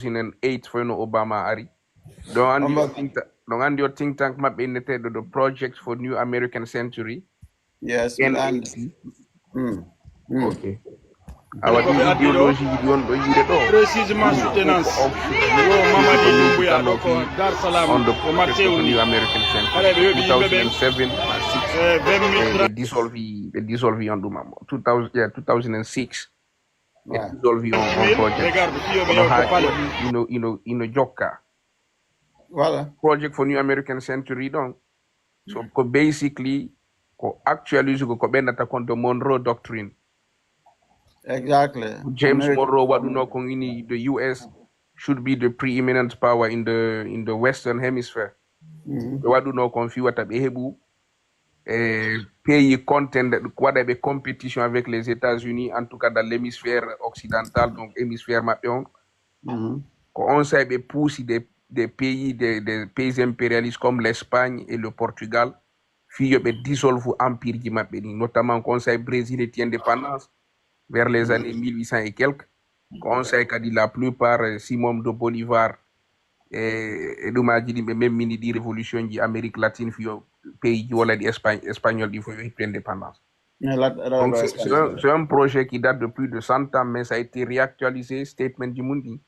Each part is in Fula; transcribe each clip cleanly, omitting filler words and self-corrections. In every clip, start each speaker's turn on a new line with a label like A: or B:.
A: 2008 for Obama Ari. Don't your think tank map in the project for New American Century.
B: Yes,
A: and
B: Okay.
A: Our ideology don't do you at all.
C: Précisément soutenance.
A: On the project of the New American Century. 2007, 6. They dissolve on the 2006. They dissolve on project. Joka.
B: Voilà.
A: Project for New American Century don't. So basically, actually, you go the Monroe Doctrine.
B: Exactly.
A: James Monroe, what do not the U.S. should be the preeminent power in the Western Hemisphere. What do not confuse what behebu pays content quoi de compétition avec les États-Unis en tout cas dans l'hémisphère occidental donc hémisphère mapion. On sait pousse des pays des pays impérialistes comme l'Espagne et le Portugal puis dissolve empire qui notamment le Conseil Brésil et indépendance vers les années 1800 et quelques. Conseil qu'a dit la plupart Simon de Bolivar et même mini di révolution de Amérique latine fio pays qui ont espagnol il faut l'indépendance. Donc c'est un projet qui date de plus de 100 ans mais ça a été réactualisé statement du Mundi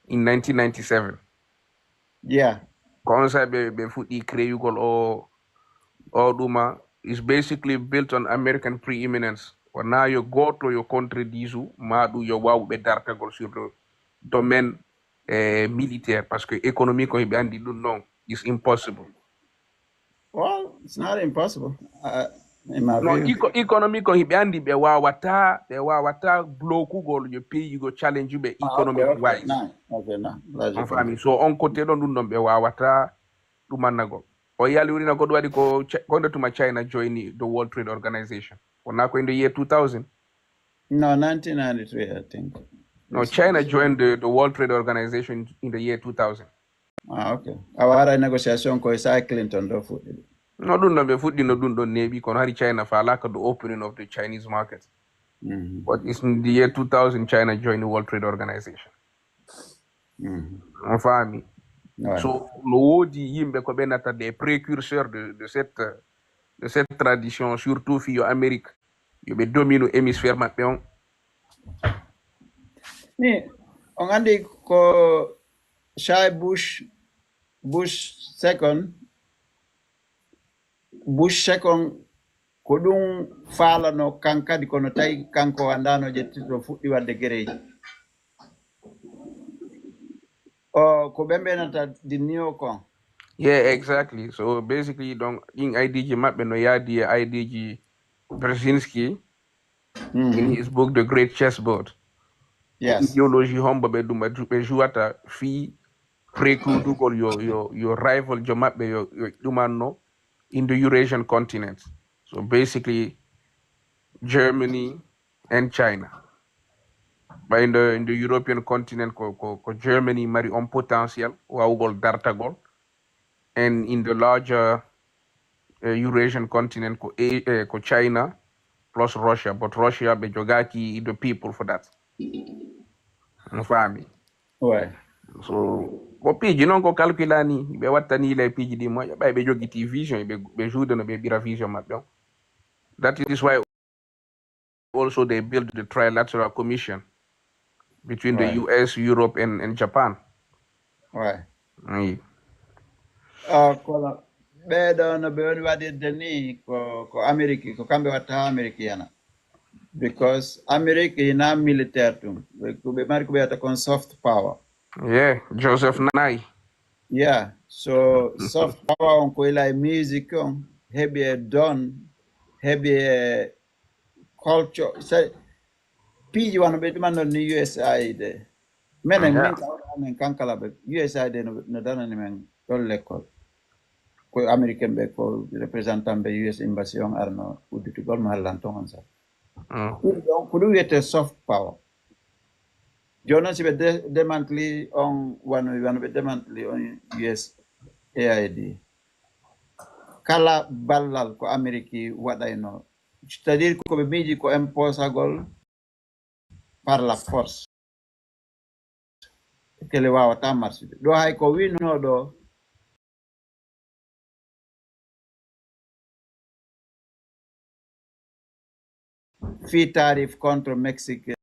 A: in 1997.
B: Yeah.
A: Conseil be futi créé or duma is basically built on American preeminence. Now you go to your country disu madu yo wow be darkagol sur le domaine militaire parce que économique ko andi non is impossible.
B: Well, it's not impossible. In my view.
A: Economic ko andi be wawata bloku gol yo pay you go challenge you be economic wise.
B: Okay,
A: So on côté don dun be wawata du manago. O yali urina go wadi ko to China join the World Trade Organization. In the year 2000?
B: No, 1993, I think.
A: No, China joined the World Trade Organization in the year 2000.
B: Okay. Our negotiation ko Isaiah Clinton do food.
A: No, don't be food no don't navy kon China for lack of the opening of the Chinese market. But it's in the year 2000 China joined the World Trade Organization. Right. So l'Odi yimbe ko benata des précurseurs de cette tradition surtout fi Amérique. You be domino hémisphère mapeon.
B: Ni on andi ko Shai Bush second ko dum fala no kanka di kono tay kanko andano jettito fuddi wadde gereji ko bembenata di neocon.
A: Yeah, exactly. So basically in IDG map no yadi IDG Brzezinski in his book The Great Chessboard.
B: Yes.
A: Ideology homba be duma juata fi preclude your rival map be your dumano in the Eurasian continent. So basically Germany and China. But in the European continent ko Germany mari on potential wa ugol dartagol. And in the larger Eurasian continent, ko China plus Russia, but Russia be jogaki the people for that. Family.
B: Ouais.
A: So, ko piji non ko calculani be watani le piji di mo ba be jogi vision be jude no be bira vision mabbe. That is why also they built the trilateral commission between the US, Europe, and Japan.
B: Ouais.
A: Oui.
B: Kola bedo no be woni wadde ni ko America ko kambe watta America yana because America ina militaire tum ko be mari ko be ata kon soft power.
A: Yeah, Joseph Nye.
B: Yeah, so soft power on ko ila music on heavy done heavy culture say piji wano be man ni USAID menen min men kankala be USAID no dana ni men dol l'école ko American be ko représentant be US embassy on arno uditu gol ma hallanton on sa donc ko wiyete soft power jona si be démantli on wano be démantli on USAID kala ballal ko Amerique wadayno c'est-à-dire ko be miji ko imposagol par la force kele wawata marsude ɗo hay ko winnoɗo fee tarif contre Mexique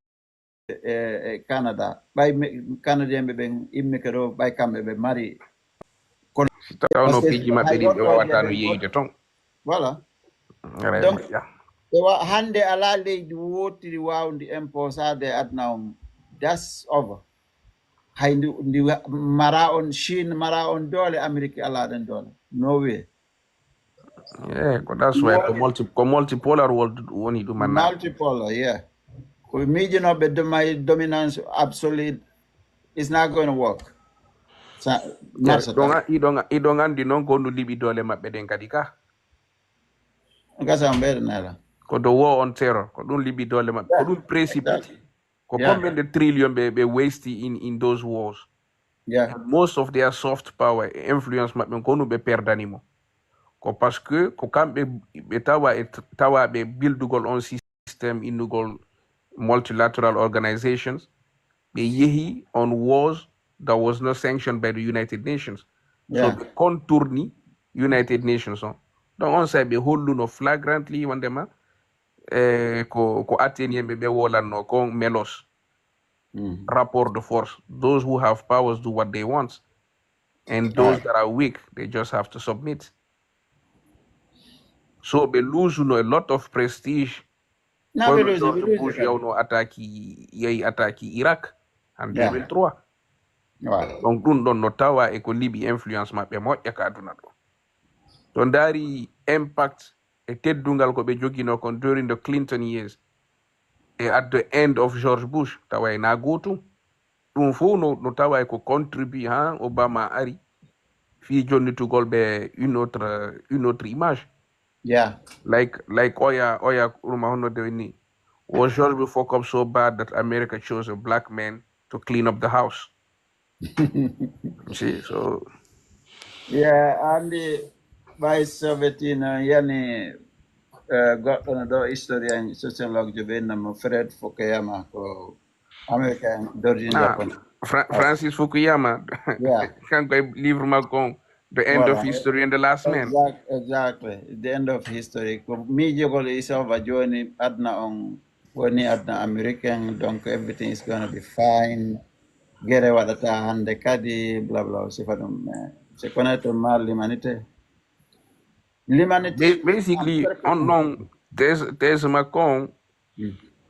B: e Canada ɓay canadien ɓe ɓen immi ke ɗo ɓay kamɓe ɓe mari
A: tawno piiji maɓɓe ɗin ɓe wawata no yeyde ton
B: voilà donc hande ala leydi wotiri wawdi imposade adna on that's over hay ndi mara on Chine mara on doole Amérique ala ɗen doole no way
A: ko that's why ko multipolar world woni ɗum manna
B: multipolar yeah ko miijinoɓe dominance absolute is not going to work
A: iɗon andi noon ko ndu liɓi doole maɓɓe ɗen kadi ka
B: gasa mbeɗanala
A: ko the war on terror ko ɗum liɓi doole maɓɓe ko ɗum précipité ko combien de trillion ɓe wasti in those wars and most of their soft power influence maɓɓe ko nu ɓe perdanimo ko par ce que ko kamɓe ɓe tawaɓe bildugol on système innugol multilateral organizations ɓe yeehi on wars that was not sanctioned by the United Nations so ɓe contourni United Nations on donc on say ɓe holluno flagrantly wondema ko Athènes yemɓe ɓe wolanno ko melos rapport de force those who have powers do what they want and those that are weak they just have to submit so ɓe lusuno a lot of prestige Bush yawno attaque Iraq en 2003 donc ɗum ɗon no tawa e ko liɓi influence maɓɓe moƴƴa ka aduna ɗo to ndaari impact e teddungal ko ɓe jogino kon during the Clinton years e at the end of George Bush tawa e na gotum ɗum fo no tawa e ko contribue ha Obama ari fi jonnitugol ɓe une autre image like oya ɗuma honno de ni was George Bush fuck up so bad that America chose a black man to clean up the house. See, so
B: and by Soviet yani goɗɗo no ɗo historien sociologue jo ɓennamo Fred Fukuyama ko American d'origine japonais
A: Francis Fukuyama kanko e livre makko The End of History and the Last Man.
B: Exactly. The End of History. Mijogol is over joni adna on woni adna American, donc everything is going to be fine. Gere waɗata hande kadi bla bla sifa ɗum c'est connaître mal l'humanité.
A: Basically, there's Macron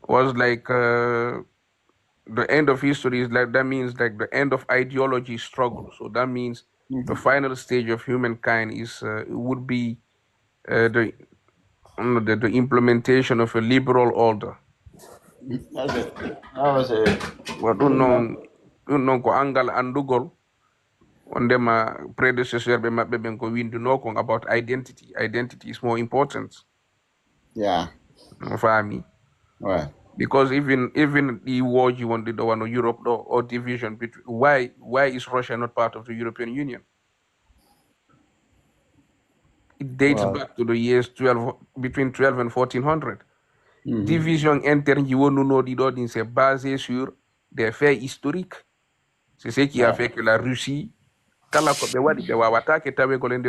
A: was like the end of history is like that means like the end of ideology struggle. So that means the final stage of humankind is would be the implementation of a liberal order. Well, non ko angal andugol on them predecessor be mabbe ben ko winduno ko about identity is more important for me because even the war you wanted the one of Europe or division between why is Russia not part of the European Union? It dates back to the years between 12 and 1400. Division interne you won't know the ordine c'est basé sur des faits historiques. C'est ce qui a fait que la Russie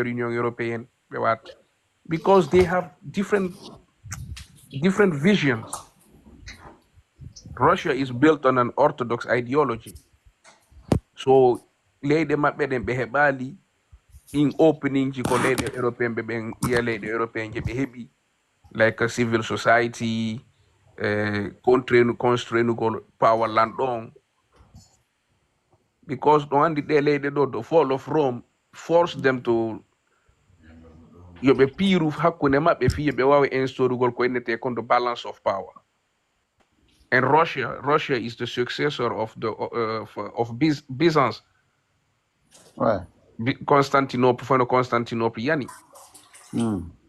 A: l'Union européenne because they have different visions. Russia is built on an orthodox ideology. So leyde maɓɓe ɗen ɓe heɓali in opening ji ko leyɗe européen ɓe ɓen iya leyɗe européen je ɓe heɓi like a civil society constrainugol power lanɗo on because ɗo andi ɗe leyɗe ɗo the fall of Rome forced them to yoɓe piiru hakkunde maɓɓe fi yoɓe wawi instaurugol ko innete kon the balance of power. And Russia is the successor of Byzance. Constantinople yani.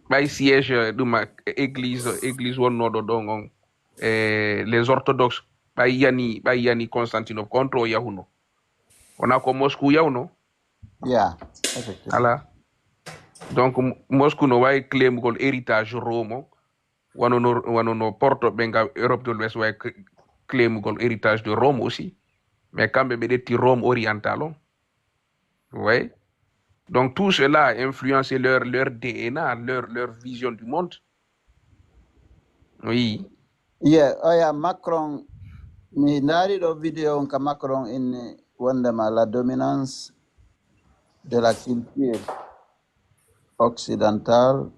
A: By siège duma église wonnoɗo ɗon on les orthodoxes by yani Constantinople contre o yahuno. On ko Moscou yawno ala donc Moscou no wawi claimgol héritage Rome wanono porto ɓe nga Europe de l'Ouest wawi claimgol héritage de Rome aussi mais quand même des Rome oriental. Ouais. Donc tout cela a influencé leur DNA, leur vision du monde. Oui.
B: Yeah, oya Macron ni nari do vidéo on ka Macron in wondema la dominance de la culture occidentale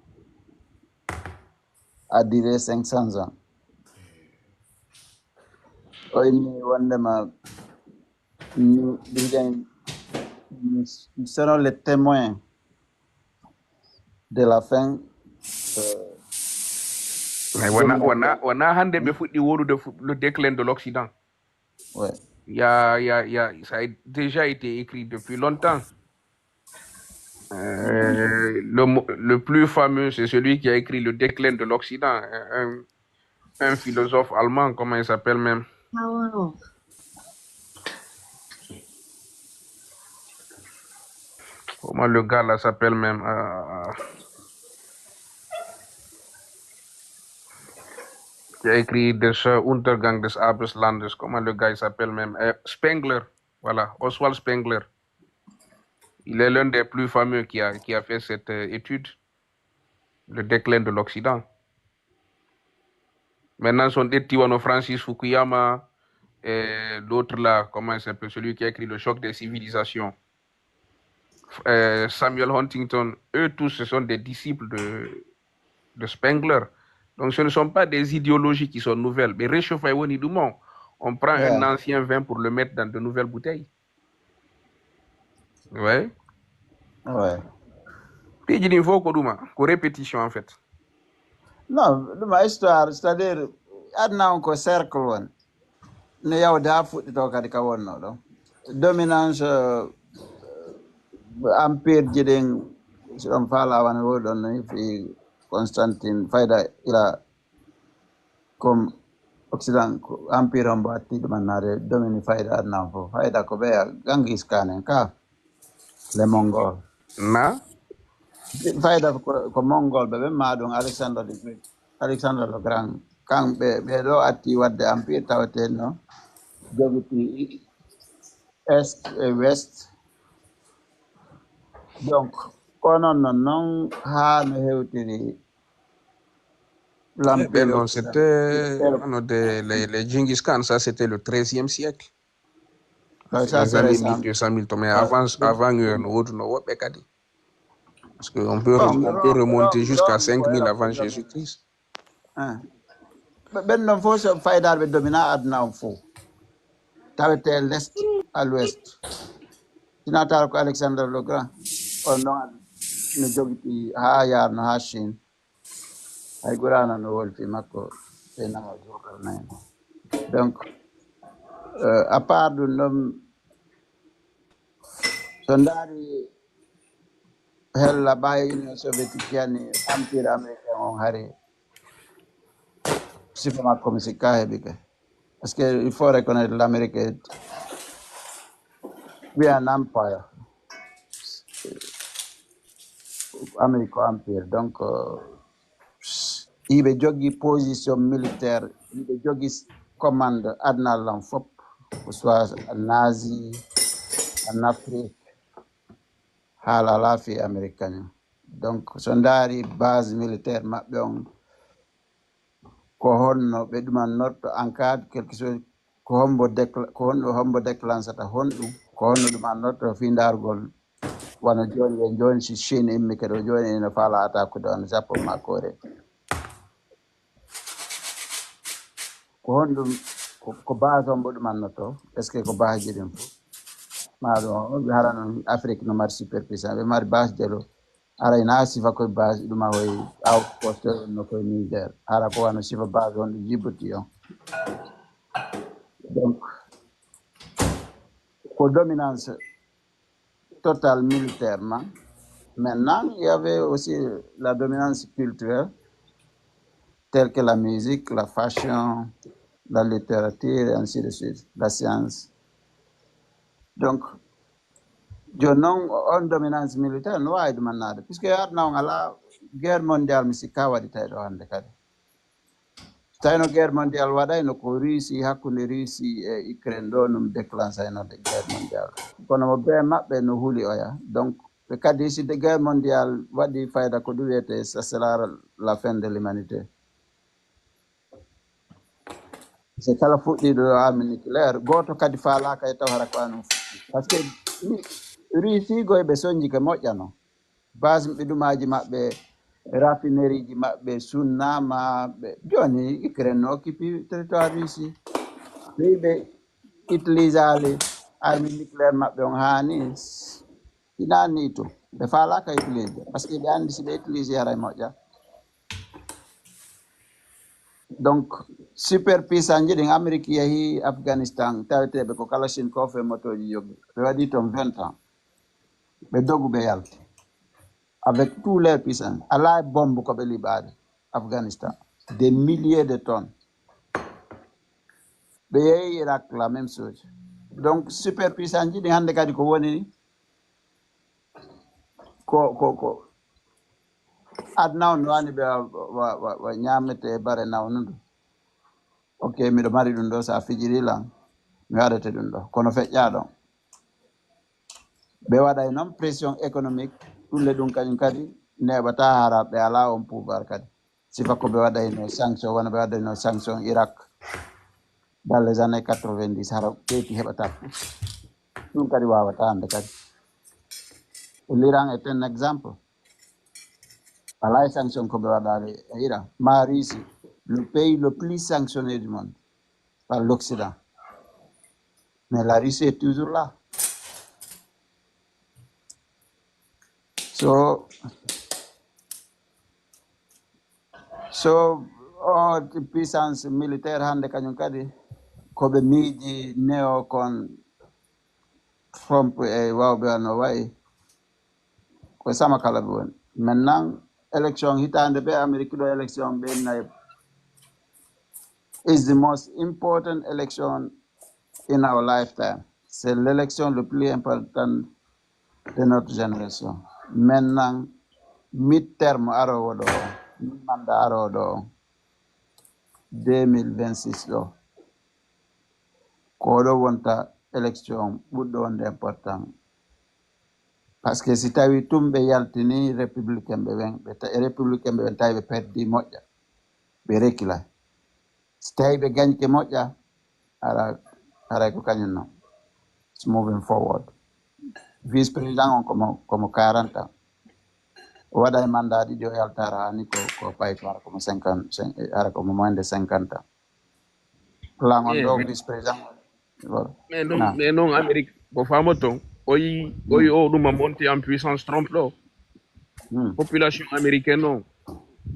B: a duré 500 ans. Oyni wondema nous serons les témoins de la fin.
A: Mais on a le déclin de l'Occident.
B: Ouais.
A: Ça a déjà été écrit depuis longtemps. Le plus fameux, c'est celui qui a écrit Le déclin de l'Occident, un philosophe allemand, comment il s'appelle même? Comment le gars là s'appelle même? Qui a écrit Der Untergang des Arbeitslandes, comment le gars il s'appelle même? Spengler, voilà, Oswald Spengler. Il est l'un des plus fameux qui a fait cette étude, Le déclin de l'Occident. Maintenant, son Tiwano Francis Fukuyama, et l'autre là, comment il s'appelle, celui qui a écrit Le choc des civilisations, Samuel Huntington, eux tous, ce sont des disciples de Spengler. Donc, ce ne sont pas des idéologies qui sont nouvelles, mais réchauffer du monde. On prend un ancien vin pour le mettre dans de nouvelles bouteilles. Ouais.
B: Ouais.
A: Puis, il faut qu'on répétition en fait.
B: Non, ma histoire, c'est-à-dire, adna on ko cercle won. Ne yaw da fuɗɗi to kadi ka wonno ɗo. Dominance empire jiɗen so ɗon faala wana woɗi ɗon no fi Constantine fayda ila comme Occident empire on mbo atti ɗumannade domini fayda adna on fof fayda ko ɓeya Gengis Khan en ka les Mongols.
A: Na?
B: Fayda ko Mongol ɓe ma ɗum Alexandre le Grand kamɓe ɓeɗo atti wadde empire tawatenno jogiti est et west. Donc kono non ha no hewtiri l'empire.
A: Non, c'était les Genghis Khan, ça c'était le 13e siècle.
B: Ça
A: c'est 1200 000 mais avant nous, parce qu'on peut remonter jusqu'à 5000 avant Jésus-Christ.
B: Ben non faut se faydar be domina adna on fo tawete l'est à l'ouest sinatar ko Alexandre le Grand on non no jogiti ha yar no ha Chine ay gurana no wolfi makko e nama jokal nay donc à part du nom sondari hella bay Union soviétique yani empire américain on hari sifa makko mi sikka hebi ke parce que il faut reconnaître l'Amérique est un empire American Empire. Donc, il y a une position militaire, il y a une commande adna l'enfop, que ce soit en Asie, en Afrique, à la lafi américaine. Donc, sondari base militaire, ko honno ɓe ɗuman norto en cas quelque chose ko hombo déclenchata honɗum ko honno ɗuman norto fi ndargol wano joni e joni si Chine immi keɗo joni ene faala attaque ɗo no Japon makkore ko honɗum ko base on bo ɗumannoto est ce que ko base ji ɗin fof maɗo ɓe hara noon Afrique no mari superpuissance ɓe mari base jelo ara ina sifa koye base ɗuma koye outpost no koye Niger hara ko wano sifa base on ɗo Djibouti on donc ko dominance totale militairement. Maintenant, il y avait aussi la dominance culturelle, telle que la musique, la fashion, la littérature, et ainsi de suite, la science. Donc, je non en dominance militaire, no ay demandade, puisque y a la guerre mondiale, mais c'est kawadi taïdo hande kadi. Taino guerre mondiale waɗayno ko Russie hakkunde Russie e Ukraine ɗo ɗum déclenchayno de guerre mondiale kono mo ɓe maɓɓe no huuli oya donc ɓe kadi si de guerre mondiale waɗi fayda ko ɗum wiyete ça sera la fin de l'humanité so kala fuɗɗiɗo arme nucléaire goto kadi faalaka e taw hara ko anum fuɗɗi par ce que Russie goye ɓe soñji ke moƴƴano base ɓiɗumaji maɓɓe raffinerie ji maɓɓe sunnama ɓe joni Ukraine no occupe territoire Russie ɓe utilisali arme nucléaire maɓɓe on hani inani to ɓe faalaka utilisé par ce que ɓe andi si ɓe utilisé hara e moƴƴa donc superpuissance ji ɗin Amérique yeehi Afghanistan taweteɓe ko Kalachnikov e motoji jogui ɓe waɗi toon 20 ans ɓe dogu ɓe yalti avec tous les puissances ala e bombe koɓe liɓade Afghanistan des milliers de tonnes ɓe yeehi Irak la même chose donc superpuissance ji ɗin hande kadi ko woni ni ko adna on wani ɓe wa ñamete bare nawnudu ok miɗo mari ɗum ɗo sa fijiri lan mi waɗete ɗum ɗo kono feƴƴa ɗon ɓe waɗay noon pression économique ɗulle ɗum kañum kadi neɓata hara ɓe ala on pouvoir kadi sifa ko ɓe waɗayno sanction wona ɓe waɗayno sanction Irak dans les années 90 hara ɓeyti heɓata ɗum kadi wawata hande kadi l'Iran est un exemple ala e sanction ko ɓe waɗali e Iran ma Russie le pays le plus sanctionné du monde par l'Occident mais la Russie est toujours là so puissance militaire hande kañum kadi koɓe miiji néocon Trump e wawɓe no wayi ko sama kala ɓe woni maintenant élection hitande ɓe Amérique ɗo élection ɓe nayi is the most important election in our lifetime c'est l'élection le plus important de notre génération maintenant mid-terme arowo ɗo mandat arowo ɗo 2026 ɗo ko ɗo wonta élection ɓurɗo wonde important par ce que si tawi tumɓe yaltini républicain ɓe ɓen républicain ɓe ɓen tawi ɓe perdi moƴƴa ɓe rekkila si tawi ɓe gañke moƴƴa haray ko kañum noon it's moving forward vice président on komo 40 ans o waɗa e mandat ɗiɗi o yaltara hani ko payko hara komo 50 hara komo moins de 50 ans plan on ɗo vice président
A: mais non Amérique bo famoton oyi o ɗum a monté en puissance Trump ɗo population américaine non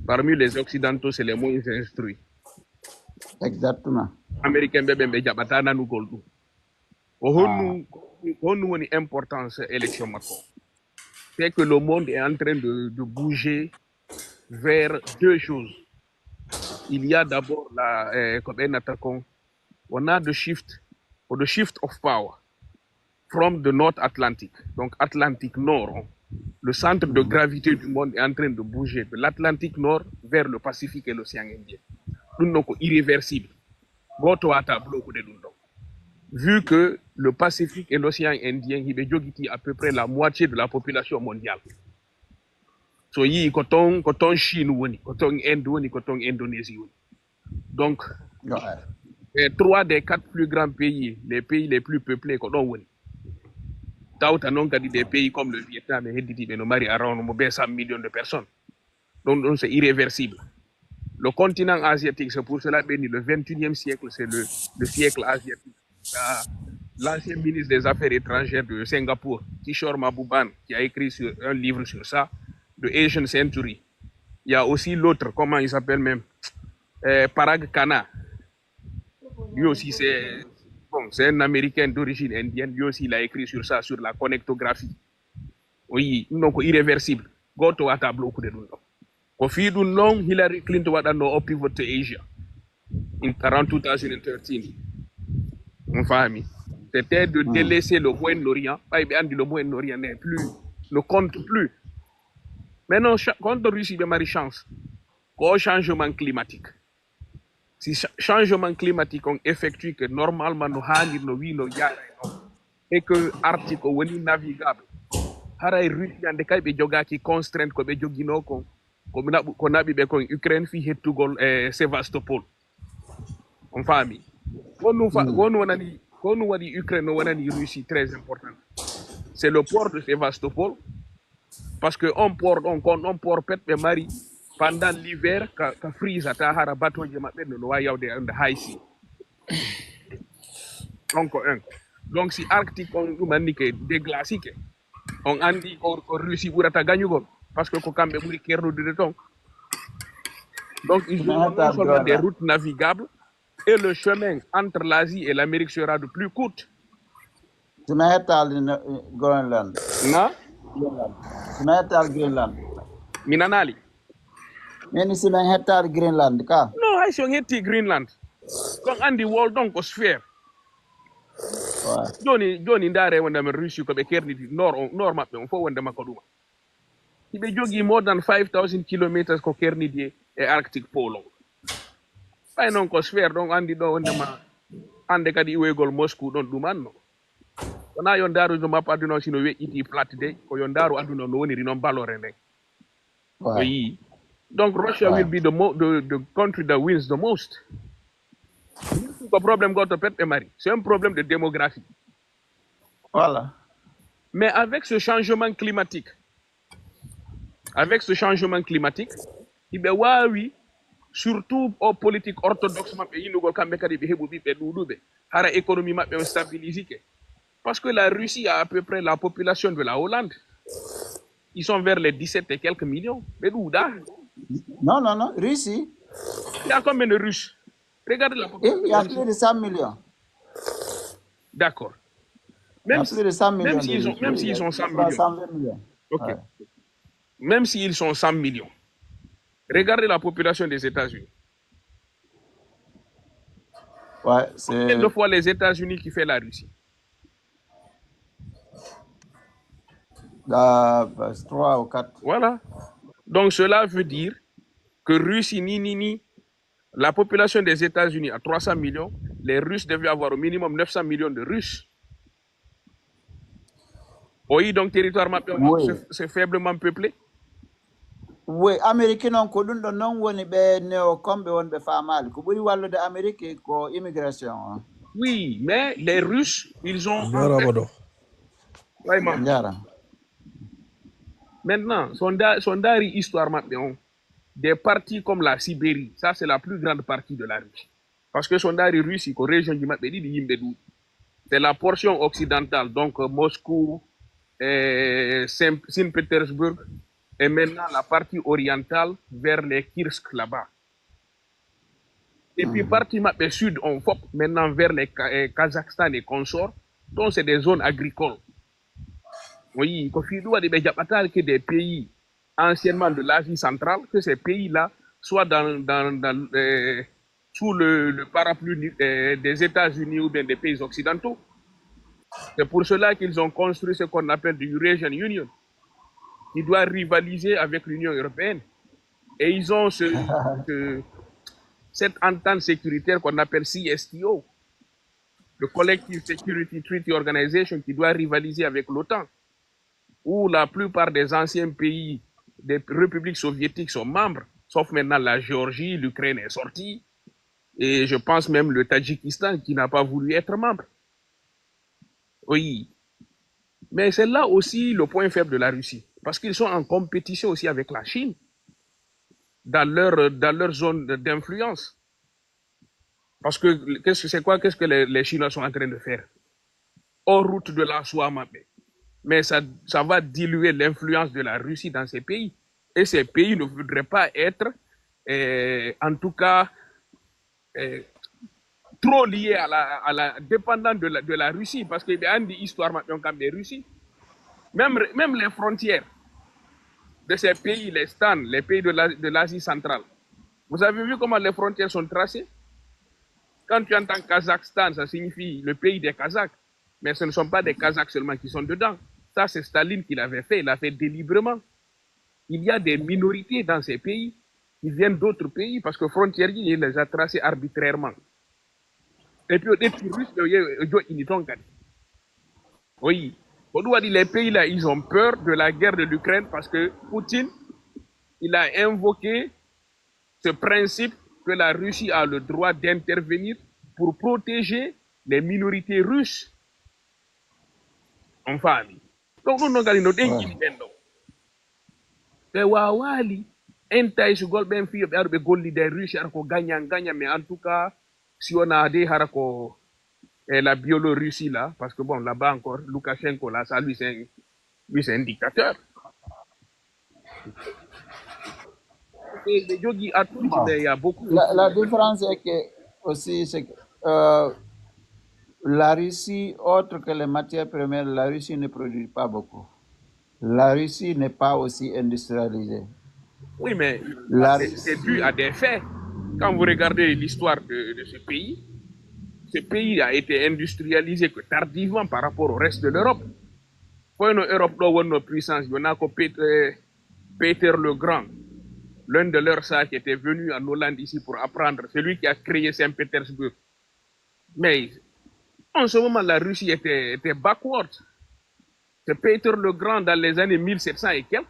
A: parmi les occidentaux c'est les moins instruits
B: exactement
A: américain ɓe jaɓata nanugol ɗum o honnu woni importance élection makko c'est que le monde est en train de bouger vers deux choses. Il y a d'abord on a the shift of power from the North Atlantic, donc Atlantique Nord. Le centre de gravité du monde est en train de bouger de l'Atlantique Nord vers le Pacifique et l'océan Indien. Donc irréversible. Vu que le Pacifique et l'océan Indien, il à peu près la moitié de la population mondiale. So yi koton Chine woni, koton Inde woni, koton Indonésie woni. Donc, 3 des 4 plus grands pays, les pays les plus peuplés, koton woni. Tauta non kadi des pays comme le Vietnam et Haïti, mais no mari around 100 millions de personnes. Donc c'est irréversible. Le continent asiatique, c'est pour cela que le 21e siècle, c'est le siècle asiatique. L'ancien ministre des Affaires étrangères de Singapour, Kishore Mahbubani, qui a écrit un livre sur ça, The Asian Century. Il y a aussi l'autre, comment il s'appelle même, Parag Khanna. Lui aussi, c'est un Américain d'origine indienne. Lui aussi, il a écrit sur ça, sur la connectographie. Oui, donc irréversible. Goto à tableau de nous. Kofi Dunlong, Hillary Clinton waɗanno o pivot to Asia around 2013. On famille. C'était de délaisser le Moyen-Orient. Le Moyen-Orient ne compte plus. Maintenant, contre Russie, il y a une chance. Au changement climatique. si changement climatique on effectue que normalement no hani no wi no yaara et que Arctique woni navigable haray Russie ande kay ɓe jogaki constrainte ko ɓe jogino kon ko naɓi ɓe kon Ukraine fi hettugol Sévastopol on faami won wonani ko ɗum waɗi Ukraine no wonani Russie très important c'est le port de Sévastopol parce que on port pet ɓe mari pendant l'hiver ka freeze ata hara bateau je maɓɓe no wawi yawde nder high sea donc donc si Arctique on ɗum anndi ke déglaci ke on andi ko Russie ɓurata gagnugol parce que ko kamɓe ɓuri kernudude ton donc ils ont non seulement des routes navigables et le chemin entre l'Asie et l'Amérique sera de plus courte.
B: Groenland.
A: Na?
B: Greenland.
A: Minanali.
B: Meni simen hectare Greenland ka?
A: No, hay si on hetti Greenland. Kon andi wol donc ko sphere. Joni ndare wonde men Russie ko ɓe kerniti nord maɓɓe on fof wonde makko ɗuma hiɓe jogii more than 5000 kilometers ko kernidi e Arctic pole o ɓay noon ko sphère ɗon andi ɗo wondema hande kadi iwoygol Moscou ɗon ɗumanno wona yo ndaarujo mappo aduna o sino weƴƴiti plate de ko yo ndaaru aduna no woniri noon balore nden o yii donc Russia will be the country that wins the most. Le problème c'est un problème de démographie.
B: Voilà.
A: Mais avec ce changement climatique, il y a oui, surtout aux politiques orthodoxes, l'économie est stabilisée. Parce que la Russie a à peu près la population de la Hollande. Ils sont vers les 17 et quelques millions. Mais d'où
B: Non, Russie.
A: Il y a combien de Russes? Regardez la population.
B: Il y a plus de 100 millions.
A: D'accord.
B: Même s'ils sont 100
A: millions. Ok. Ouais. Même s'ils sont 100 millions. Regardez la population des États-Unis.
B: Ouais, c'est...
A: Combien de fois les États-Unis qui fait la Russie?
B: 3 ou 4.
A: Voilà. Donc cela veut dire que Russie, la population des États-Unis a 300 millions, les Russes devaient avoir au minimum 900 millions de Russes. Oui, donc territoire c'est faiblement peuplé.
B: Oui, Américains non ko dun don non woni be neo kombe wonbe famal ko buri wallude Amérique ko immigration.
A: Oui, mais les Russes, ils ont maintenant sondari histoire maintenant des parties comme la Sibérie, ça c'est la plus grande partie de la Russie. Parce que sondari Russie ko région du Mabedi di yimbe du. C'est la portion occidentale donc Moscou Saint-Pétersbourg et maintenant la partie orientale vers les Kirsk là-bas. Et puis partie sud, on faut maintenant vers les Kazakhstan et consorts, donc c'est des zones agricoles. Oui, que des pays anciennement de l'Asie centrale, que ces pays-là soient sous le parapluie des États-Unis ou bien des pays occidentaux. C'est pour cela qu'ils ont construit ce qu'on appelle the Eurasian Union, qui doit rivaliser avec l'Union européenne. Et ils ont cette entente sécuritaire qu'on appelle CSTO, le Collective Security Treaty Organization, qui doit rivaliser avec l'OTAN, où la plupart des anciens pays des républiques soviétiques sont membres, sauf maintenant la Géorgie, l'Ukraine est sortie, et je pense même le Tadjikistan qui n'a pas voulu être membre. Oui. Mais c'est là aussi le point faible de la Russie, parce qu'ils sont en compétition aussi avec la Chine dans leur zone d'influence. Parce que qu'est-ce que les Chinois sont en train de faire? Hors route de la soie, mais ça va diluer l'influence de la Russie dans ces pays. Et ces pays ne voudraient pas être, en tout cas, trop liés à la dépendance de la Russie, parce qu'il y a une histoire maintenant comme des Russies. Même les frontières de ces pays, les stans, les pays de l'Asie centrale. Vous avez vu comment les frontières sont tracées? Quand tu entends Kazakhstan, ça signifie le pays des Kazakhs. Mais ce ne sont pas des Kazakhs seulement qui sont dedans. Ça, c'est Staline qui l'avait fait. Il l'a fait délibérément. Il y a des minorités dans ces pays ils viennent d'autres pays parce que frontières, il les a tracées arbitrairement. Et puis, des petits Russes, ils sont oui. On doit dire les pays là, ils ont peur de la guerre de l'Ukraine parce que Poutine, il a invoqué ce principe que la Russie a le droit d'intervenir pour protéger les minorités russes en famille. Donc, nous avons notre indépendance. Mais wawali, enta isu gol ben fi be golli des Russes arko gagnant, mais en tout cas, si on a des harako la Biélorussie là, parce que bon, là-bas encore, Loukachenko là, ça lui c'est un dictateur. Et les yogi à tout, il y a beaucoup.
B: La différence est que aussi, c'est que la Russie, autre que les matières premières, la Russie ne produit pas beaucoup. La Russie n'est pas aussi industrialisée.
A: Oui, mais c'est dû à des faits. Quand vous regardez l'histoire de ce pays a été industrialisé que tardivement par rapport au reste de l'Europe. Pour l'Europe, nos puissances, il y en a Peter le Grand, l'un de leurs sages qui était venu en Hollande ici pour apprendre, c'est lui qui a créé Saint-Pétersbourg. Mais en ce moment, la Russie était backward. C'est Peter le Grand dans les années 1700 et quelques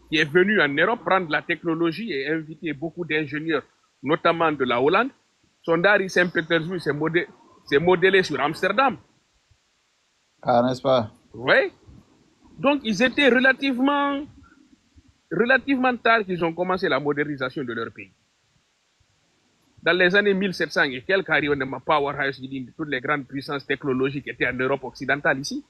A: qui est venu en Europe prendre la technologie et inviter beaucoup d'ingénieurs, notamment de la Hollande. Son dari Saint-Pétersbourg s'est modélé sur Amsterdam.
B: Ah, n'est-ce pas?
A: Oui. Donc, ils étaient relativement tard qu'ils ont commencé la modernisation de leur pays. Dans les années 1700 et quelques, on a powerhouse de toutes les grandes puissances technologiques étaient en Europe occidentale ici.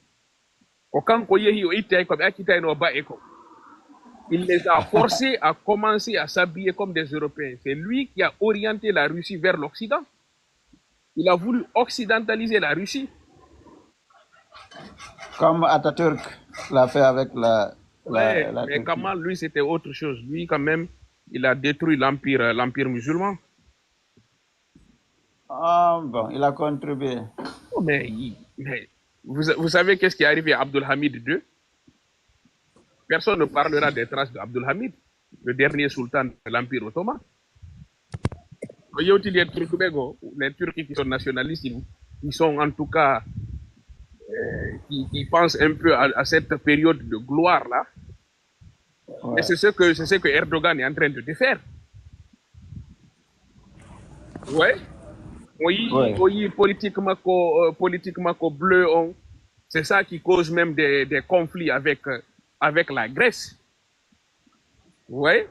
A: Il les a forcés à commencer à s'habiller comme des Européens. C'est lui qui a orienté la Russie vers l'Occident. Il a voulu occidentaliser la Russie.
B: Comme Atatürk l'a fait avec la
A: mais Kamal, lui, c'était autre chose. Lui, quand même, il a détruit l'empire musulman.
B: Ah, bon, il a contribué.
A: Oh, mais vous savez qu'est-ce qui est arrivé à Abdulhamid II? Personne ne parlera des traces d'Abdulhamid, le dernier sultan de l'Empire ottoman. Les Turcs qui sont nationalistes, ils sont en tout cas, qui pensent un peu à cette période de gloire-là. Ouais. Et c'est ce que Erdogan est en train de défaire. Ouais. Oui, politiquement bleu, c'est ça qui cause même des conflits avec la Grèce. Oui.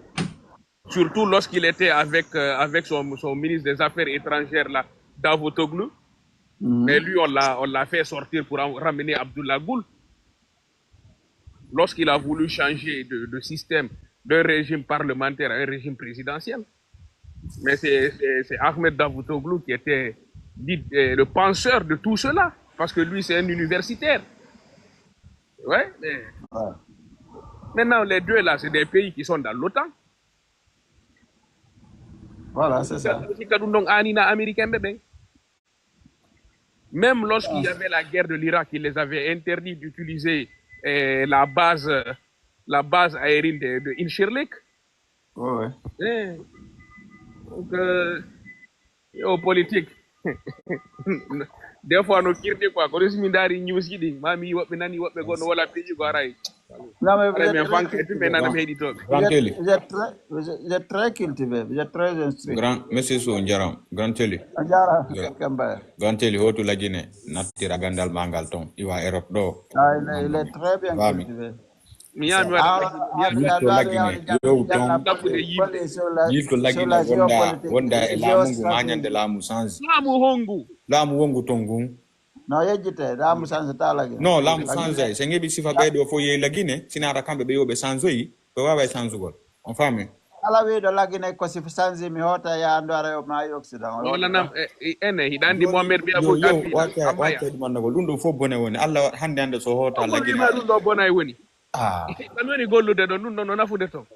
A: Surtout lorsqu'il était avec son ministre des Affaires étrangères, là, Davutoglu. Mais lui, on l'a fait sortir pour ramener Abdullah Gül. Lorsqu'il a voulu changer de système d'un régime parlementaire à un régime présidentiel. Mais c'est Ahmed Davutoglu qui était le penseur de tout cela. Parce que lui, c'est un universitaire. Ouais, mais... Maintenant, les deux là, c'est des pays qui sont dans l'OTAN.
B: Voilà, c'est ça.
A: Même lorsqu'il y avait la guerre de l'Irak, il les avait interdit d'utiliser la base aérienne de Incirlik.
B: Ouais.
A: Donc, au politique. Des fois, nous kirte quoi. Quand nous mindari news gidi, mami wop nani wop go no wala pays go aray.
B: Non mais vous êtes très cultivé, vous êtes très instruit.
C: Grand monsieur Sonjaram, Grand Télé. Grand Télé hotu la Guinée, natira gandal mangal ton, iwa Europe do.
B: Ah, il est très bien cultivé.
C: Lamu wongu tongu.
B: No yejite lamu sanza talage.
C: No lamu sanza senge bi sifa bedo fo ye lagine sinara kambe be yobe sanzoi be wawa sanzugol. On fami.
B: Ala we do lagine ko sifa sanzi mi hota ya andara yo ma yoksida.
A: Wala nam ene hidandi Mohamed bi abu
C: gabi. Waka di manna gol dundo fo bone woni alla hande ande so hota lagine.
A: Ma dundo bona woni. Ah. Kanoni gollude do non nafude to.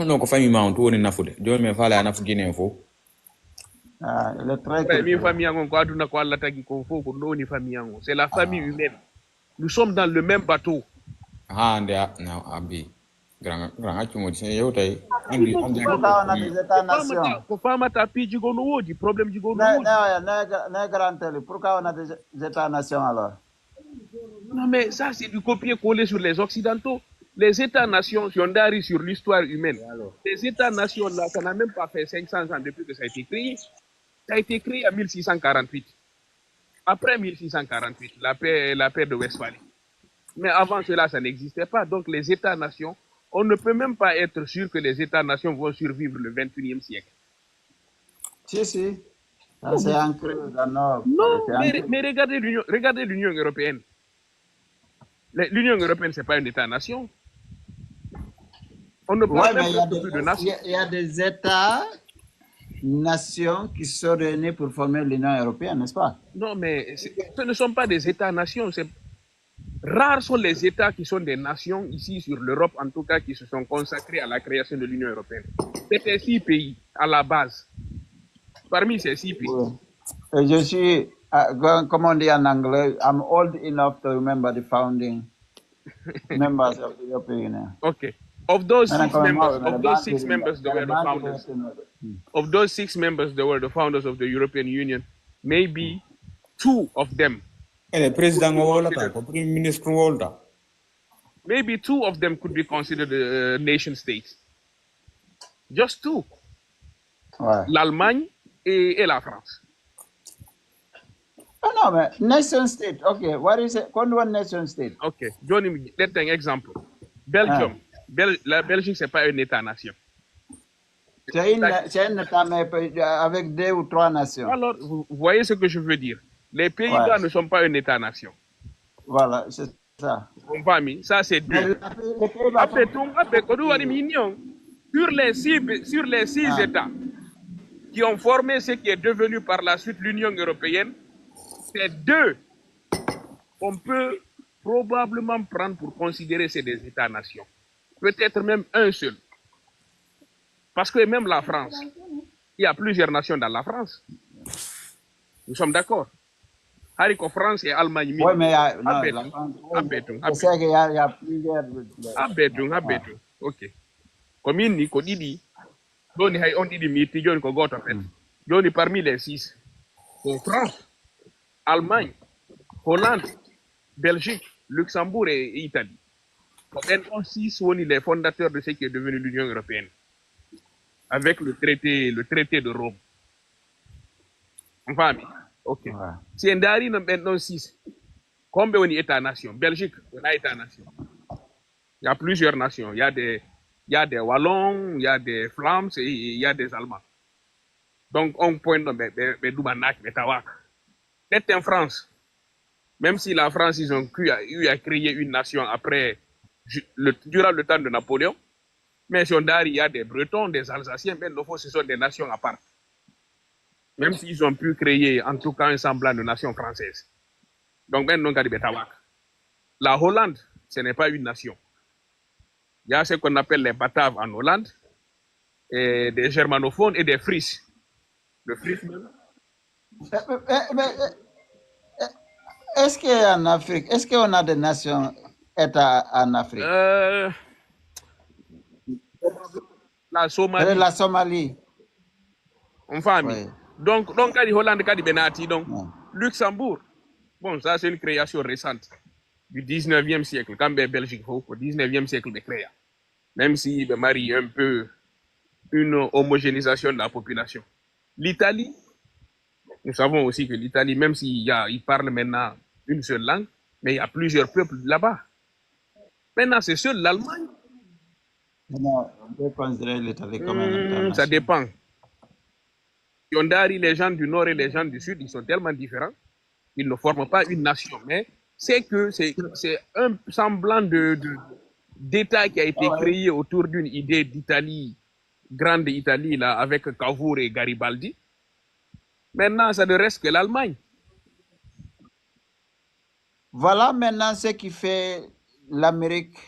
C: Non ko fami ma on to woni nafude. Joni me fala nafu Guinée fo.
B: Ah, le très
A: famille c'est la famille humaine. Nous sommes dans le même bateau.
C: Ah, abi. grand accu mo sen yow tay andi
B: Pourquoi on a des États-nations?
A: Faut pas m'attaquer du gono, du problème du gono.
B: Ne garantez pourquoi on a des États-nations alors?
A: Non, mais ça, c'est du copier-coller sur les Occidentaux. Les États-nations, si on arrive sur l'histoire humaine, les États-nations, là, ça n'a même pas fait 500 ans depuis que ça a été créé. Ça a été créé en 1648. Après 1648, la paix de Westphalie. Mais avant cela, ça n'existait pas. Donc, les États-nations, on ne peut même pas être sûr que les États-nations vont survivre le 21e siècle.
B: Si. C'est ancré dans nos...
A: Non, mais regardez l'Union européenne. L'Union européenne, ce n'est pas un État-nation. On ne parle même pas de nations.
B: Il y a des États-nations qui sont réunis pour former l'Union européenne, n'est-ce pas?
A: Non, mais ce ne sont pas des États-nations. Rares sont les États qui sont des nations ici sur l'Europe, en tout cas, qui se sont consacrés à la création de l'Union européenne. C'était 6 pays à la base. Parmi ces 6 pays.
B: Oui. Et je suis, comme on dit en anglais, I'm old enough to remember the founding members of the European Union.
A: Okay. Of those 6 members, they were the founders. Of those 6 members, they were the founders of the European Union. Maybe 2 of them. Maybe 2 of them could be considered nation states. Just 2.
B: Ouais.
A: L'Allemagne et la France.
B: Oh no, mais nation state. Okay, what is it? One nation state.
A: Okay, Johnny, let's take an example. Belgium. La Belgique, c'est pas un État-nation.
B: C'est un État, mais avec 2 ou 3 nations.
A: Alors, vous voyez ce que je veux dire. Les Pays-Bas ne sont pas un État-nation.
B: Voilà, c'est ça.
A: Ça, c'est 2. Sur les 6 États qui ont formé ce qui est devenu par la suite l'Union européenne, c'est 2 qu'on peut probablement prendre pour considérer c'est des États-nations. Peut-être même un seul. Parce que même la France, il y a plusieurs nations dans la France. Nous sommes d'accord. Hariko France et Allemagne.
B: Oui, mais la France, je sais qu'il y a plusieurs.
A: Ok. Comme il dit, on dit miti, parmi les 6. France, Allemagne, Hollande, Belgique, Luxembourg et Italie. Comme 6 sont les fondateurs de ce qui est devenu l'Union européenne. Avec le traité de Rome. Enfin, ok. Si on a maintenant 6, combien on est État-nation? Belgique, on a État-nation. Il y a plusieurs nations. Il y a des Wallons, il y a des Flames et il y a des Allemands. Donc, on pointe dans Doubanak, Betawak. Peut-être en France, même si la France, ils ont eu à créer une nation après, durant le temps de Napoléon, mais si on a, il y a des Bretons, des Alsaciens, mais ce sont des nations à part. Même s'ils ont pu créer, en tout cas, un semblant de nation française. Donc, maintenant, on a des Betawak. La Hollande, ce n'est pas une nation. Il y a ce qu'on appelle les Bataves en Hollande, et des germanophones et des Frisses. Le Frisses même.
B: Est-ce qu'en Afrique, est-ce qu'on a des nations États en Afrique?
A: La Somalie.
B: La Somalie.
A: On famille. Donc, quand Hollande, quand Benati, donc, Luxembourg, bon, ça c'est une création récente du 19e siècle, quand Belgique, au 19e siècle de créa. Même si Marie un peu une homogénéisation de la population. L'Italie, nous savons aussi que l'Italie, même s'il parle maintenant une seule langue, mais il y a plusieurs peuples là-bas. Maintenant, c'est seul l'Allemagne.
B: Non, on peut considérer l'Italie comme un État.
A: Ça dépend. Yondari, les gens du Nord et les gens du Sud, ils sont tellement différents, ils ne forment pas une nation. Mais c'est un semblant d'État qui a été créé autour d'une idée d'Italie, grande Italie, là, avec Cavour et Garibaldi. Maintenant, ça ne reste que l'Allemagne.
B: Voilà maintenant ce qui fait l'Amérique,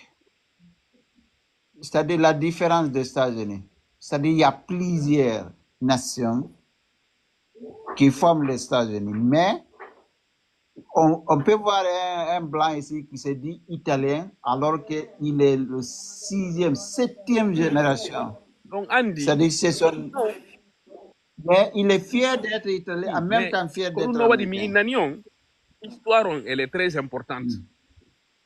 B: c'est-à-dire la différence des États-Unis. C'est-à-dire qu'il y a plusieurs nations qui forment les États-Unis, mais On peut voir un blanc ici qui se dit italien alors qu'il est le 6e, 7e génération.
A: Donc, Andy,
B: C'est-à-dire c'est son... Mais il est fier d'être italien, en même temps fier d'être américain.
A: L'histoire, elle est très importante.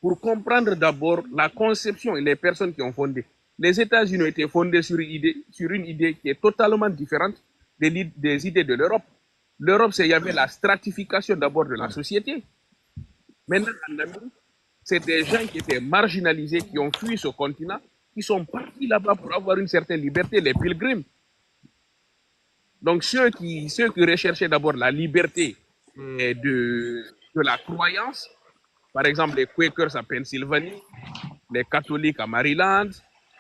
A: Pour comprendre d'abord la conception et les personnes qui ont fondé. Les États-Unis ont été fondés sur une idée qui est totalement différente des idées de l'Europe. L'Europe, il y avait la stratification d'abord de la société. Maintenant, en Amérique, c'est des gens qui étaient marginalisés, qui ont fui ce continent, qui sont partis là-bas pour avoir une certaine liberté, les pilgrims. Donc, ceux qui recherchaient d'abord la liberté de la croyance, par exemple les Quakers en Pennsylvanie, les catholiques à Maryland,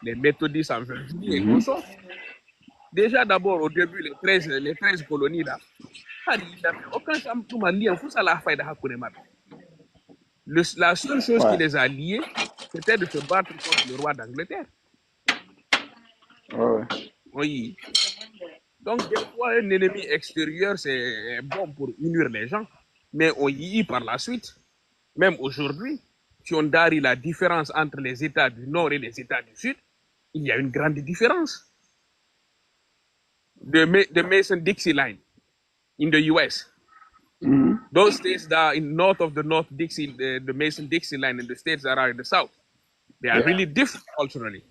A: les méthodistes en Virginie et consorts. Déjà d'abord au début, les 13 colonies là, aucun lien, la seule chose qui les a liés, c'était de se battre contre le roi d'Angleterre. Oui. Donc, des fois, un ennemi extérieur, c'est bon pour unir les gens, mais on y est par la suite. Même aujourd'hui, si on darie la différence entre les États du Nord et les États du Sud, il y a une grande différence. The Mason-Dixie line in the US. Those states that are in north of the North Dixie, the Mason-Dixie line, and the states that are in the South, they are really different culturally.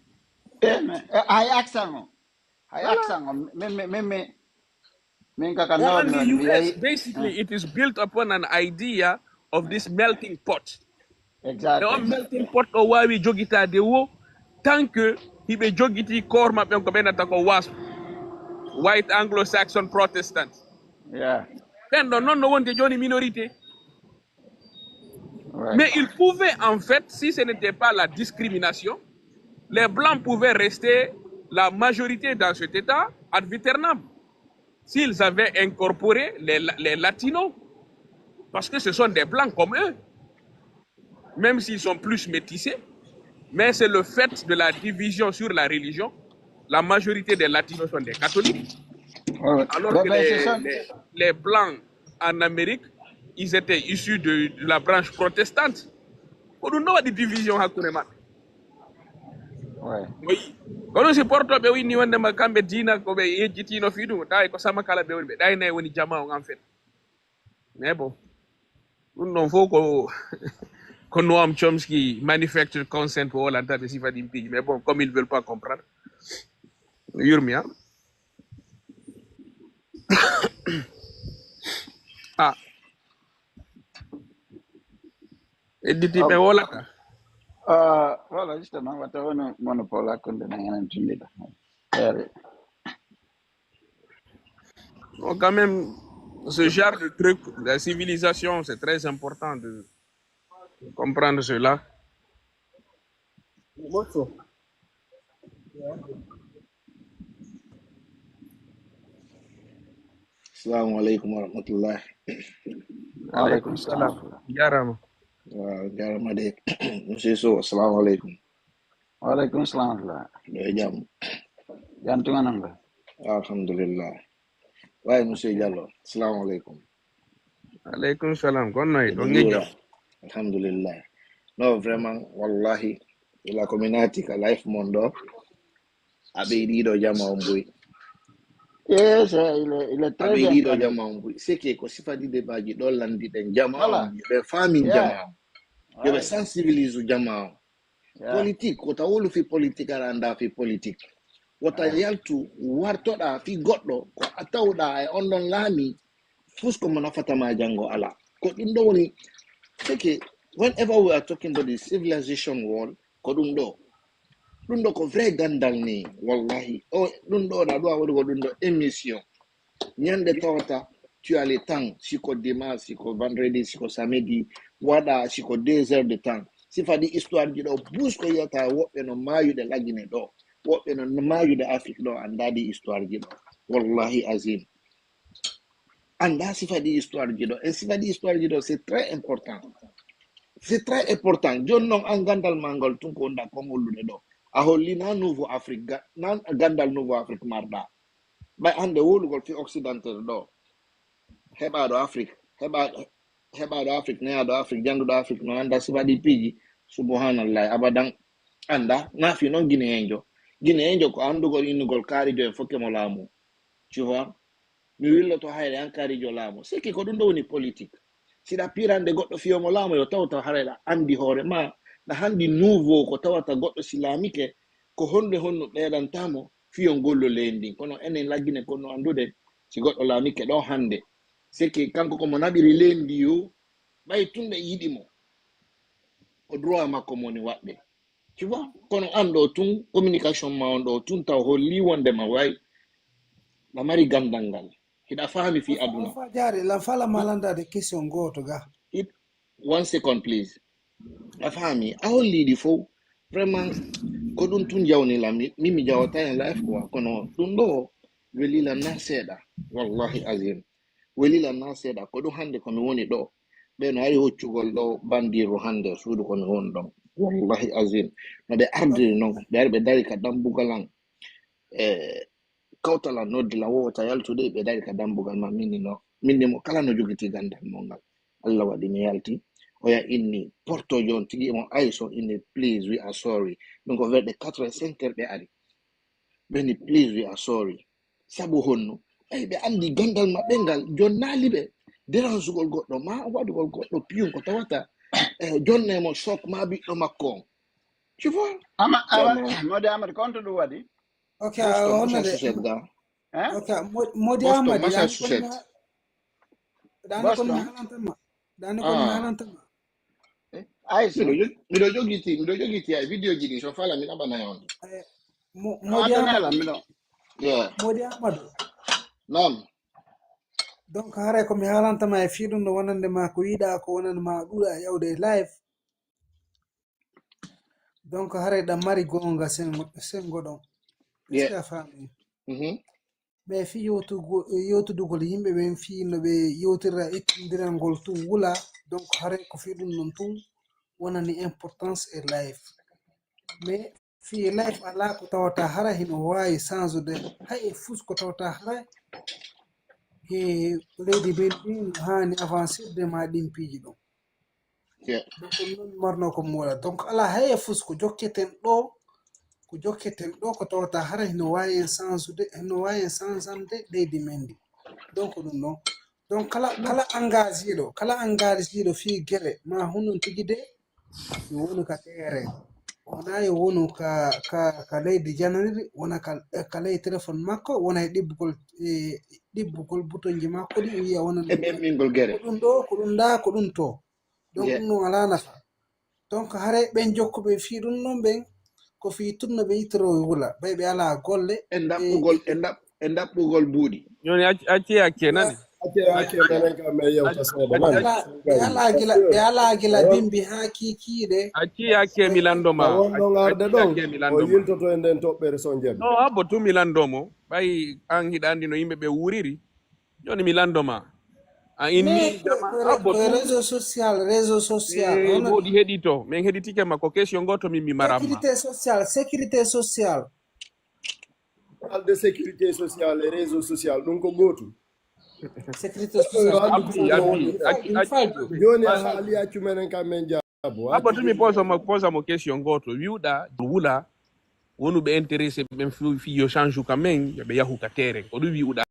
A: Basically, it is built upon an idea of this melting pot.
B: Exactly.
A: The melting pot o wawi jogitade wo tant que hiɓe jogiti corps maɓɓe ko ɓenata ko wasp, white anglo-saxon protestant. ɓen ɗon noon no wonde joni minorité. Mais ils pouvaient en fait, si ce n'était pas la discrimination, les blancs pouvaient rester la majorité dans cet état ad vieternam s'ils avaient incorporé les latinos, parce que ce sont des blancs comme eux, même s'ils sont plus métissés. Mais c'est le fait de la division sur la religion. La majorité des latinos sont des catholiques. Alors que les blancs en Amérique, ils étaient issus de la branche protestante. On nous a des divisions. Oui. Quand on se porte, oui, ni wanda makambe dina ko be yejiti no fidu dai ko sama kala be wonbe dai nay woni jama en fait. Mais bon, non faut que Noam Chomsky manufacture consent pour all and that si va d'impi. Mais bon, comme ils veulent pas comprendre. Yurmia. Ah. Et dit mais voilà.
B: Voilà, justement, on va un monopole à condamner.
A: Quand même, ce genre de truc, la civilisation, c'est très important de comprendre cela.
D: Assalamu alaikum wa rahmatullah.
A: Alaikum salam. Jarama.
D: Jarama de. Monsieur So, assalamu alaikum.
B: Wa alaikum salam.
D: Do jam.
B: Jantungan anga.
D: Alhamdulillah. Waye Monsieur Diallo, assalamu alaikum.
A: Alaikum salam. Gonnoy do
D: ngejo. Alhamdulillah. No, vraiment, wallahi, la communauté ka life mondo abe dido jama omboy.
B: Yes, il est très bien.
D: Abe jama omboy. C'est que ko sifadi de baji do landi den jama, be famille jama. Yo be sensibiliser jama. Politique, ko tawolu fi politique aranda fi politique. Wota yaltu wartoda fi goddo ko atawda e ondon lami fusko manafata ma jango ala. Ko dindo woni c'est whenever we are talking about the civilization world, ko dundo ko vrai gandal ni wallahi dundo na do awdo dundo émission nyande tota tu as le temps siko dimanche siko vendredi siko samedi wada siko 2 heures de temps si fadi histoire di do busko yata wobbe no mayu de lagine do wobbe no mayu de Afrique do andadi histoire di do wallahi azim anda si fadi histoire di do et si fadi histoire di do c'est très important. C'est très important. John non an gandal mangol tunko nda kongolude do. A holli na nouveau Afrique nan gandal nouveau Afrique marda. Bay ande wolugol fi occidental do. Heba do Afrique, heba heba do Afrique ne do Afrique jandu do Afrique no anda sibadi piji subhanallah abadan anda na fi non Guinée ko andugol innugol kaari jo fokke mo laamu tu vois mi willo to hayre an kaari jo laamu siki ko dum do woni politique sida pirande goddo fiyo mo laamu yo tawta harayda andi hoore ma na handi nouveau ko tawata goddo islamike ko honno beedantamo fiyo gollo lendi kono enen laggine kono andude si goddo laamike do hande siki kanko ko mo nabiri lendi yo bay tunde yidimo o droit makko moni wadde tu vois kono ando tun communication ma ondo tun taw holli wonde ma way la mari gandangal hida fahami fi aduna
E: fa jare la fala malanda de question goto ga
D: 1 second please la fahami a holli di fo vraiment ko dun tun jawni la mimi jawata en life ko kono dun do welila na seda wallahi azim welila na seda ko do hande ko mi woni do be no ari hoccugol do bandiru hande suudu ko mi won do wallahi azim no be ardi no be dari ka dambugalan kawtala noddi la wota yaltude be dari ka dambugal ma minni mo kala no jogiti gandal mongal Allah wadi mi yalti oya inni porto jon tigi mo aiso inni please we are sorry donc vers de 85 be ari beni please we are sorry sabu honno be andi gandal ma bengal jonnali be derangugol goddo ma wadugol goddo piyon ko tawata jonne mo shock ma bi do makko tu vois
B: ama modi amar konto do wadi
E: okay on de okay modi amar dan ko halantama
D: aiso mi do jogiti ay video jini so fala mi nabana yon
E: modi amar
D: yeah
E: modi amar
D: nam
E: donc hare ko mi halantama e fiidum no wonande ma ko yida ko wonande ma dura yawde live donc hare da mari gonga sen godon
D: yeah
E: fami
D: be
E: fi yotudugol yimbe ben fi no be yotira ittindirangol tu wula donc hare ko fiidum non tun wonani importance e live mais fi live ala ko tawata hara hino wawi sans de hay fus ko tawata hara leydi ben hani avancer de ma dimpiji do
D: yeah
E: donc non marno ko mola donc ala hay fus ko jokketen do ko tawata hara no wayi sans de leydi mendi donc dum non donc kala engagé do fi gere ma hunun tigide yo wonu ka tere wona yo wonu ka leydi janari wona ka ley téléphone makko wona dibbugol butonji makko di wiya wona
D: mingol gere
E: ko dum to donc no ala nafa donc hare ben jokkube fi dum non ben ko fi tunno be itro wula be ala golle
D: endabbugol buudi
A: ñoni acci akkenani
E: ala gila bimbi ha kikiide
A: acci akke milandoma
F: o yiltoto e nden toɓɓere sonjebe
A: no abbo tu milandomo ɓay an hiɗa andi no yimɓe ɓe wuriri joni milandoma a inni abbo
E: réseau social
A: woɗi heɗito min heɗitike makko question goto min mi maramma
E: sécurité sociale
F: alde sécurité sociale et réseau social ɗum ko gotum
E: sécurité sociale
F: joni a haali accu menen kam men jabo
A: abbo tumi posa mo question goto wiwɗa wula wonuɓe intéressé ɓen fi yo change ka men yoɓe yahu ka terrain ko ɗum wiwɗa